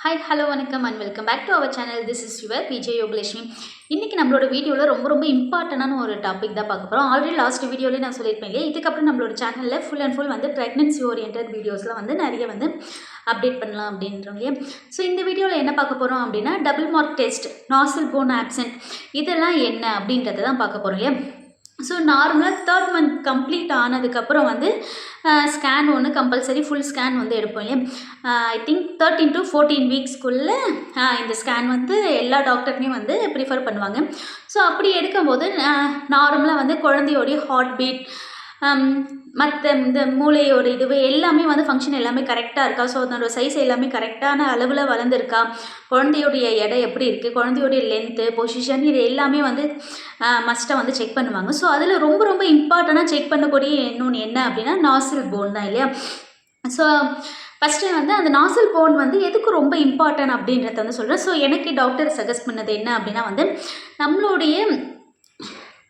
Hi hello வணக்கம் and welcome back to our channel. This is your Vijay Yogalakshmi. இன்றைக்கி நம்மளோட வீடியோவில் ரொம்ப இம்பார்ட்டண்டான ஒரு டாபிக் தான் பார்க்க போகிறோம். ஆல்ரெடி லாஸ்ட் வீடியோவில் நான் சொல்லியிருப்பேன் இல்லையா, இதுக்கப்புறம் நம்மளோட சேனலில் ஃபுல் அண்ட் ஃபுல் வந்து ப்ரெக்னென்சி ஓரியன்ட் வீடியோஸ்லாம் வந்து நிறைய வந்து அப்டேட் பண்ணலாம் அப்படின்றோம் இல்லையா. ஸோ இந்த வீடியோவில் என்ன பார்க்க போகிறோம் அப்படின்னா, டபுள் மார்க் டெஸ்ட், நாசில் போன் ஆப்சென்ட், இதெல்லாம் என்ன அப்படின்றத தான் பார்க்க போகிறோம் இல்லையா. ஸோ நார்மலாக 3rd மந்த் கம்ப்ளீட் ஆனதுக்கப்புறம் வந்து ஸ்கேன் ஒன்று கம்பல்சரி ஃபுல் ஸ்கேன் வந்து எடுப்போம் இல்லையா. ஐ திங்க் 13 to 14 வீக்ஸ்க்குள்ளே இந்த ஸ்கேன் வந்து எல்லா டாக்டருமே வந்து ப்ரிஃபர் பண்ணுவாங்க. ஸோ அப்படி எடுக்கும்போது நார்மலாக வந்து குழந்தையோடைய ஹார்ட் பீட், மற்ற இந்த மூளையோட இதுவே எல்லாமே வந்து ஃபங்க்ஷன் எல்லாமே கரெக்டாக இருக்கா, ஸோ அதனோட சைஸ் எல்லாமே கரெக்டான அளவில் வளர்ந்துருக்கா, குழந்தையோடைய எடை எப்படி இருக்குது, குழந்தையோடைய லென்த்து, பொசிஷன், இது எல்லாமே வந்து மஸ்ட்டாக வந்து செக் பண்ணுவாங்க. ஸோ அதில் ரொம்ப இம்பார்ட்டண்ட்டாக செக் பண்ணக்கூடிய இன்னொன்று என்ன அப்படின்னா நாசில் போன் தான் இல்லையா. ஸோ ஃபஸ்ட்டு வந்து அந்த நாசில் போன் வந்து எதுக்கு ரொம்ப இம்பார்ட்டன்ட் அப்படின்றத வந்து சொல்கிறேன். ஸோ எனக்கு டாக்டர் சஜஸ்ட் பண்ணது என்ன அப்படின்னா வந்து, நம்மளுடைய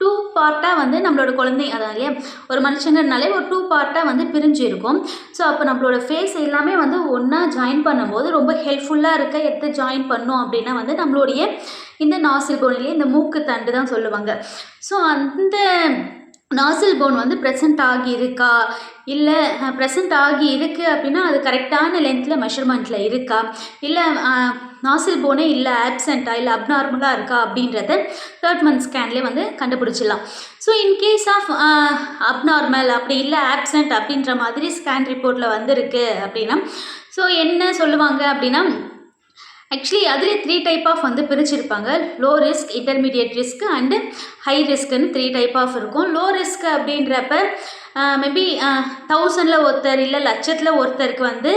2 பார்ட்டாக வந்து நம்மளோட குழந்தை, அதான் இல்லையா, ஒரு மனுஷங்கனாலே ஒரு 2 பார்ட்டாக வந்து பிரிஞ்சு இருக்கும். ஸோ அப்போ நம்மளோட ஃபேஸ் எல்லாமே வந்து ஒன்றா ஜாயின் பண்ணும்போது ரொம்ப ஹெல்ப்ஃபுல்லாக இருக்க எடுத்து ஜாயின் பண்ணோம் அப்படின்னா வந்து நம்மளுடைய இந்த நாசில் போனிலே இந்த மூக்கு தண்டு தான் சொல்லுவாங்க. ஸோ அந்த நாசில் போன் வந்து ப்ரெசென்ட் ஆகி இருக்கா, இல்லை ப்ரெசென்ட் ஆகி இருக்குது அப்படின்னா அது கரெக்டான லென்த்தில் மெஷர்மெண்ட்டில் இருக்கா, இல்லை நாசில் போனே இல்லை ஆப்சென்ட்டா, இல்லை அப்நார்மலாக இருக்கா அப்படின்றத 3rd மந்த் ஸ்கேன்லேயே வந்து கண்டுபிடிச்சிடலாம். ஸோ இன்கேஸ் ஆஃப் அப்நார்மல் அப்படி இல்லை ஆப்சென்ட் அப்படின்ற மாதிரி ஸ்கேன் ரிப்போர்ட்டில் வந்திருக்கு அப்படின்னா, ஸோ என்ன சொல்லுவாங்க அப்படின்னா, ஆக்சுவலி அதிலே 3 டைப் ஆஃப் வந்து பிரிச்சிருப்பாங்க. Low risk, intermediate risk and high ரிஸ்க்குன்னு 3 டைப் ஆஃப் இருக்கும். லோ ரிஸ்க் அப்படின்றப்ப மேபி 1000ல் ஒருத்தர் இல்லை லட்சத்தில் ஒருத்தருக்கு வந்து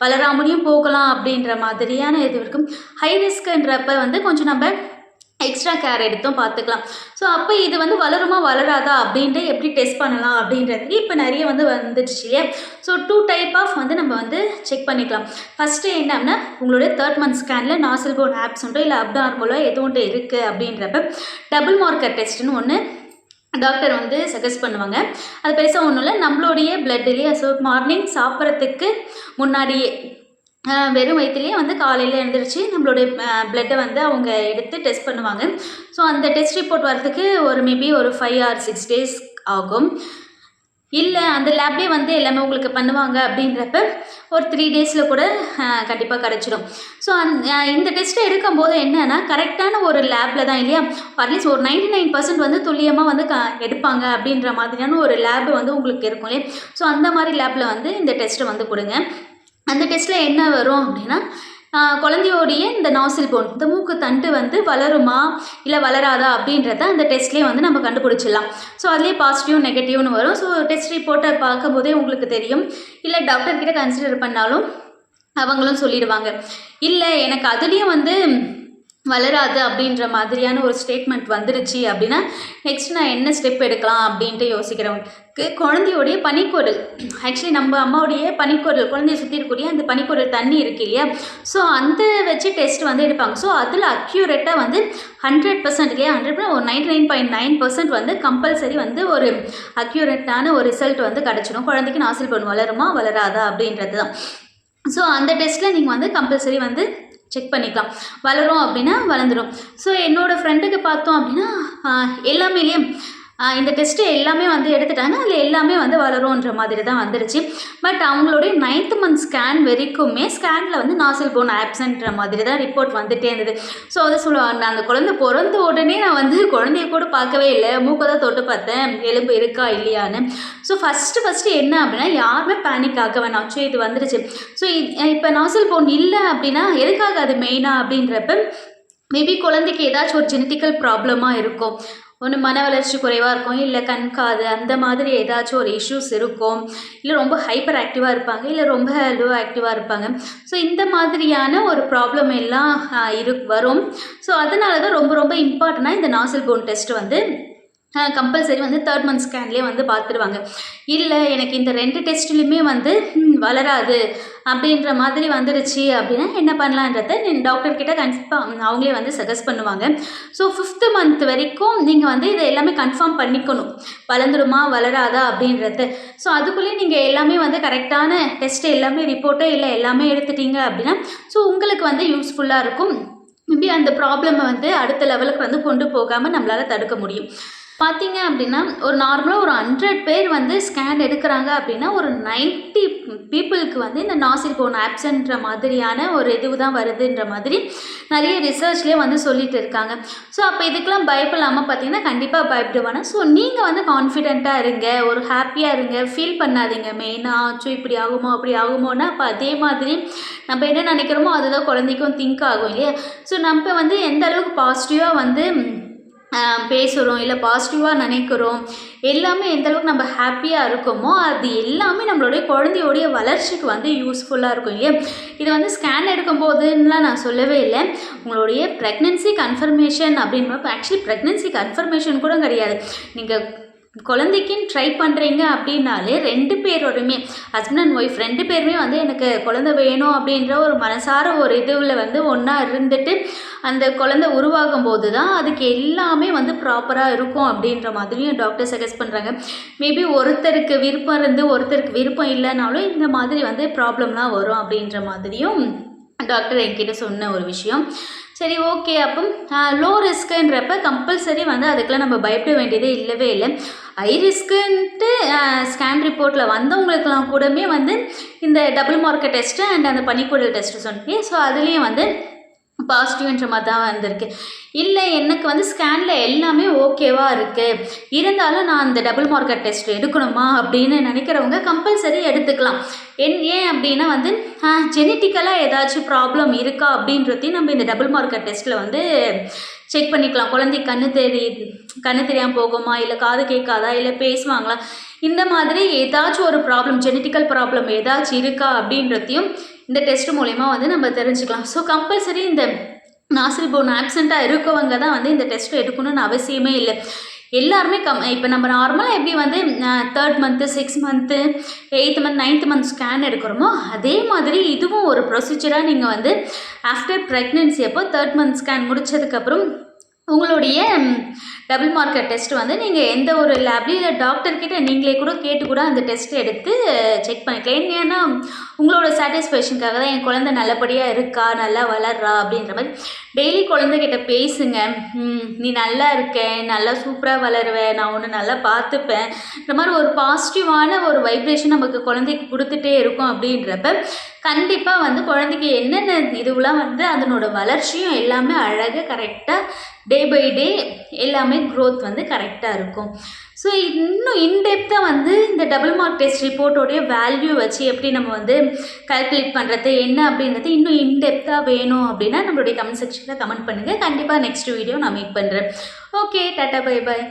வளராமலையும் போகலாம் அப்படின்ற மாதிரியான இது இருக்கும். ஹை ரிஸ்க்குன்றப்ப வந்து கொஞ்சம் நம்ம எக்ஸ்ட்ரா கேர் எடுத்தும் பார்த்துக்கலாம். ஸோ அப்போ இது வந்து வளருமா வளராதா அப்படின்ட்டு எப்படி டெஸ்ட் பண்ணலாம் அப்படின்றது இப்போ நிறைய வந்து வந்துடுச்சு இல்லையா. ஸோ 2 டைப் ஆஃப் வந்து நம்ம வந்து செக் பண்ணிக்கலாம். ஃபஸ்ட்டு என்ன அப்படின்னா, உங்களுடைய 3rd மந்த் ஸ்கேனில் நாசில் போன் ஆப்சென்ட்டோ இல்லை அப்நார்மலோ எது ஒன்று இருக்குது அப்படின்றப்ப டபுள் மார்க்கர் டெஸ்ட்டுன்னு ஒன்று டாக்டர் வந்து சஜஸ்ட் பண்ணுவாங்க. அது பெருசாக ஒன்றும் இல்லை, நம்மளுடைய பிளட்லேயே, ஸோ மார்னிங் சாப்பிட்றதுக்கு முன்னாடியே வெறும் வயிற்றுலேயே வந்து காலையில் எழுந்திரிச்சு நம்மளுடைய பிளட்டை வந்து அவங்க எடுத்து டெஸ்ட் பண்ணுவாங்க. ஸோ அந்த டெஸ்ட் ரிப்போர்ட் வரதுக்கு மேபி ஒரு 5 or 6 days ஆகும். இல்லை அந்த லேப்லேயே வந்து எல்லாமே உங்களுக்கு பண்ணுவாங்க அப்படின்றப்ப ஒரு 3 daysல கூட கண்டிப்பாக கிடச்சிடும். ஸோ இந்த டெஸ்ட்டை எடுக்கும்போது என்னென்னா, கரெக்டான ஒரு லேபில் தான் இல்லையா, அட்லீஸ்ட் ஒரு 99% வந்து துல்லியமாக வந்து எடுப்பாங்க அப்படின்ற மாதிரியான ஒரு லேபு வந்து உங்களுக்கு இருக்கும் இல்லையா. ஸோ அந்த மாதிரி லேபில் வந்து இந்த டெஸ்ட்டை வந்து கொடுங்க. அந்த டெஸ்ட்டில் என்ன வரும் அப்படின்னா, குழந்தையோடைய இந்த நாசில் போன், இந்த மூக்கு தண்டு வந்து வளருமா இல்லை வளராதா அப்படின்றத அந்த டெஸ்ட்லேயே வந்து நம்ம கண்டுபிடிச்சிடலாம். ஸோ அதுலேயே பாசிட்டிவ் நெகட்டிவ்னு வரும். ஸோ டெஸ்ட் ரிப்போர்ட்டை பார்க்கும்போதே உங்களுக்கு தெரியும். இல்லை டாக்டர்கிட்ட கன்சிடர் பண்ணாலும் அவங்களும் சொல்லிடுவாங்க. இல்லை எனக்கு அதுலேயும் வந்து வளராது அப்படின்ற மாதிரியான ஒரு ஸ்டேட்மெண்ட் வந்துருச்சு அப்படின்னா, நெக்ஸ்ட் நான் என்ன ஸ்டெப் எடுக்கலாம் அப்படின்ட்டு யோசிக்கிறவங்களுக்கு குழந்தையோடைய பனிக்குரல், ஆக்சுவலி நம்ம அம்மாவுடைய பனிக்குரல், குழந்தைய சுற்றி இருக்கக்கூடிய அந்த பனிக்குரல் தண்ணி இருக்கு இல்லையா, ஸோ அந்த வச்சு டெஸ்ட் வந்து எடுப்பாங்க. ஸோ அதில் அக்யூரேட்டாக வந்து 100% இல்லையா, 100 ஒரு 99.9% வந்து கம்பல்சரி வந்து ஒரு அக்யூரேட்டான ஒரு ரிசல்ட் வந்து கிடச்சிடும். குழந்தைக்கு நாசில் போன் வளருமா வளராதா அப்படின்றது தான். ஸோ அந்த டெஸ்ட்டில் நீங்கள் வந்து கம்பல்சரி வந்து செக் பண்ணிக்கலாம். வளரும் அப்படின்னா வளர்ந்துடும். ஸோ என்னோடய ஃப்ரெண்டுக்கு பார்த்தோம் அப்படின்னா எல்லாமேலேயே இந்த டெஸ்ட்டு எல்லாமே வந்து எடுத்துட்டாங்க. அதில் எல்லாமே வந்து வளரும்ன்ற மாதிரி தான் வந்துருச்சு. பட் அவங்களுடைய 9th மந்த் ஸ்கேன் வரைக்குமே ஸ்கேனில் வந்து நாசில் போன் ஆப்சென்ட்ன்ற மாதிரி தான் ரிப்போர்ட் வந்துகிட்டே இருந்தது. ஸோ அதை சொல்லுவாங்க, அந்த குழந்தை பிறந்த உடனே நான் வந்து குழந்தைய கூட பார்க்கவே இல்லை, மூக்கை தான் தொட்டு பார்த்தேன் எலும்பு இருக்கா இல்லையான்னு. ஸோ ஃபஸ்ட்டு என்ன அப்படின்னா, யாருமே பேனிக் ஆக வேணாம். ஸோ இது வந்துருச்சு. ஸோ இப்போ நாசில் போன் இல்லை அப்படின்னா எதுக்காக அது மெயினாக அப்படின்றப்ப, மேபி குழந்தைக்கு ஏதாச்சும் ஒரு ஜெனட்டிக்கல் ப்ராப்ளமாக இருக்கும். ஒன்று மன வளர்ச்சி குறைவாக இருக்கும், இல்லை கண் காது அந்த மாதிரி ஏதாச்சும் ஒரு இஷ்யூஸ் இருக்கும், இல்லை ரொம்ப ஹைப்பர் ஆக்டிவாக இருப்பாங்க, இல்லை ரொம்ப லோ ஆக்டிவாக இருப்பாங்க. ஸோ இந்த மாதிரியான ஒரு ப்ராப்ளம் எல்லாம் வரும். ஸோ அதனால தான் ரொம்ப இம்பார்ட்டண்ட்டாக இந்த நாசில் போன் டெஸ்ட் வந்து கம்பல்சரி வந்து 3rd மந்த் ஸ்கேன்லேயே வந்து பார்த்துருவாங்க. இல்லை எனக்கு இந்த 2 டெஸ்ட்லையுமே வந்து வளராது அப்படின்ற மாதிரி வந்துருச்சு அப்படின்னா என்ன பண்ணலான்றத டாக்டர்கிட்ட கன்ஃபார்ம் அவங்களே வந்து சஜஸ்ட் பண்ணுவாங்க. ஸோ 5th மந்த் வரைக்கும் நீங்கள் வந்து இதை எல்லாமே கன்ஃபார்ம் பண்ணிக்கணும், வளர்ந்துருமா வளராதா அப்படின்றது. ஸோ அதுக்குள்ளேயே நீங்கள் எல்லாமே வந்து கரெக்டான டெஸ்ட்டு எல்லாமே ரிப்போர்ட்டு இல்லை எல்லாமே எடுத்துட்டீங்க அப்படின்னா ஸோ உங்களுக்கு வந்து யூஸ்ஃபுல்லாக இருக்கும். மேபி அந்த ப்ராப்ளமை வந்து அடுத்த லெவலுக்கு வந்து கொண்டு போகாமல் நம்மளால் தடுக்க முடியும். பார்த்தீங்க அப்படின்னா ஒரு நார்மலாக ஒரு 100 பேர் வந்து ஸ்கேன் எடுக்கிறாங்க அப்படின்னா ஒரு 90 பீப்புளுக்கு வந்து இந்த நாசில் போன் ஆப்சன்ற மாதிரியான ஒரு இது தான் வருதுன்ற மாதிரி நிறைய ரிசர்ச்லேயே வந்து சொல்லிட்டு இருக்காங்க. ஸோ அப்போ இதுக்கெலாம் பயப்படாமல் பார்த்தீங்கன்னா கண்டிப்பாக பயப்படுவாங்க. ஸோ நீங்கள் வந்து கான்ஃபிடென்ட்டாக இருங்க, ஒரு ஹாப்பியாக இருங்க, ஃபீல் பண்ணாதீங்க. மெயினாக ஆச்சோ இப்படி ஆகுமோ அப்படி ஆகுமோன்னா அப்போ அதே மாதிரி நம்ம என்ன நினைக்கிறோமோ அதுதான் குழந்தைக்கும் திங்க் ஆகும் இல்லையா. ஸோ நம்ம வந்து எந்த அளவுக்கு பாசிட்டிவாக வந்து பேசுகிறோம் இல்லை பாசிட்டிவாக நினைக்கிறோம், எல்லாமே எந்தளவுக்கு நம்ம ஹாப்பியாக இருக்கோமோ அது எல்லாமே நம்மளுடைய குழந்தையோடைய வளர்ச்சிக்கு வந்து யூஸ்ஃபுல்லாக இருக்கும் இல்லையா. இது வந்து ஸ்கேன் எடுக்கும்போதுன்னெலாம் நான் சொல்லவே இல்லை. உங்களுடைய ப்ரெக்னென்சி கன்ஃபர்மேஷன் அப்படின்றப்ப ஆக்சுவலி ப்ரெக்னென்சி கன்ஃபர்மேஷன் கூட கிடையாது. நீங்கள் குழந்தைக்குன்னு ட்ரை பண்ணுறீங்க அப்படின்னாலே 2 பேரோடையுமே ஹஸ்பண்ட் அண்ட் ஒய்ஃப் 2 பேருமே வந்து எனக்கு குழந்தை வேணும் அப்படின்ற ஒரு மனசார ஒரு இதுவில் வந்து ஒன்றா இருந்துட்டு அந்த குழந்தை உருவாகும் போது தான் அதுக்கு எல்லாமே வந்து ப்ராப்பராக இருக்கும் அப்படின்ற மாதிரியும் டாக்டர் சஜஸ்ட் பண்ணுறாங்க. மேபி ஒருத்தருக்கு விருப்பம் இருந்து ஒருத்தருக்கு விருப்பம் இல்லைனாலும் இந்த மாதிரி வந்து ப்ராப்ளம்லாம் வரும் அப்படின்ற மாதிரியும் டாக்டர் என்கிட்ட சொன்ன ஒரு விஷயம். சரி ஓகே. அப்போ லோ ரிஸ்க்குன்றப்ப கம்பல்சரி வந்து அதுக்கெலாம் நம்ம பயப்பட வேண்டியதே இல்லவே இல்லை. ஹை ரிஸ்க்குன்ட்டு ஸ்கேன் ரிப்போர்ட்டில் வந்தவங்களுக்கெல்லாம் கூடமே வந்து இந்த டபுள் மார்க்கர் டெஸ்ட்டு அண்ட் அந்த பனிக்கூடல் டெஸ்ட்டு சொன்னேன். ஸோ அதுலேயும் வந்து பாசிட்டிவ்ன்ற மாதிரி தான் வந்திருக்கு. இல்லை எனக்கு வந்து ஸ்கேனில் எல்லாமே ஓகேவாக இருக்குது, இருந்தாலும் நான் அந்த டபுள் மார்க்கர் டெஸ்ட் எடுக்கணுமா அப்படின்னு நினைக்கிறவங்க கம்பல்சரி எடுத்துக்கலாம். ஏன் அப்படின்னா வந்து ஜெனட்டிக்கலாக ஏதாச்சும் ப்ராப்ளம் இருக்கா அப்படின்றதையும் நம்ம இந்த டபுள் மார்க்கர் டெஸ்ட்டில் வந்து செக் பண்ணிக்கலாம். குழந்தை கண்ணு தெரியாமல் போகுமா, இல்லை காது கேட்காதா, இல்லை பேசுவாங்களா, இந்த மாதிரி ஏதாச்சும் ஒரு ப்ராப்ளம் ஜெனட்டிக்கல் ப்ராப்ளம் ஏதாச்சும் இருக்கா அப்படின்றதையும் இந்த டெஸ்ட் மூலயமா வந்து நம்ம தெரிஞ்சுக்கலாம். ஸோ கம்பல்சரி இந்த நாசில் போன் ஆப்சண்ட்டாக இருக்கவங்க தான் வந்து இந்த டெஸ்ட் எடுக்கணும்னு அவசியமே இல்லை. எல்லாருமே இப்போ நம்ம நார்மலாக எப்படி வந்து 3rd month 6 month 8th month 9th month scan எடுக்கிறோமோ அதே மாதிரி இதுவும் ஒரு ப்ரொசீஜராக நீங்கள் வந்து ஆஃப்டர் ப்ரெக்னென்சி அப்போ 3rd மந்த் ஸ்கேன் முடித்ததுக்கப்புறம் உங்களுடைய டபுள் மார்க்கர் டெஸ்ட் வந்து நீங்கள் எந்த ஒரு லேப்லேயும் இல்லை டாக்டர்கிட்ட நீங்களே கூட கேட்டு கூட அந்த டெஸ்ட் எடுத்து செக் பண்ணிக்கலாம். ஏன்னா உங்களோட சாட்டிஸ்ஃபேக்ஷனுக்காக தான் என் குழந்தை நல்லபடியாக இருக்கா, நல்லா வளர்றா அப்படின்ற மாதிரி டெய்லி குழந்தைகிட்ட பேசுங்க. நீ நல்லா இருக்க, நல்லா சூப்பராக வளருவ, நான் ஒன்று நல்லா பார்த்துப்பேன், இந்த மாதிரி ஒரு பாசிட்டிவான ஒரு வைப்ரேஷன் நமக்கு குழந்தைக்கு கொடுத்துட்டே இருக்கும். அப்படின்றப்ப கண்டிப்பாக வந்து குழந்தைக்கு என்னென்ன இதுவெலாம் வந்து அதனோட வளர்ச்சியும் எல்லாமே அழகாக கரெக்டாக டே பை டே எல்லாமே க்ரோத் வந்து கரெக்டாக இருக்கும். ஸோ இன்னும் இன்டெப்த்தாக வந்து இந்த டபுள் மார்க் டெஸ்ட் ரிப்போர்ட்டோடைய வேல்யூ வச்சு எப்படி நம்ம வந்து கால்குலேட் பண்ணுறது என்ன அப்படின்றது இன்னும் இன்டெப்த்தாக வேணும் அப்படின்னா நம்மளுடைய கமெண்ட் செக்ஷனில் கமெண்ட் பண்ணுங்கள். கண்டிப்பாக நெக்ஸ்ட் வீடியோ நான் மேக் பண்ணுறேன். Okay, tata, bye bye.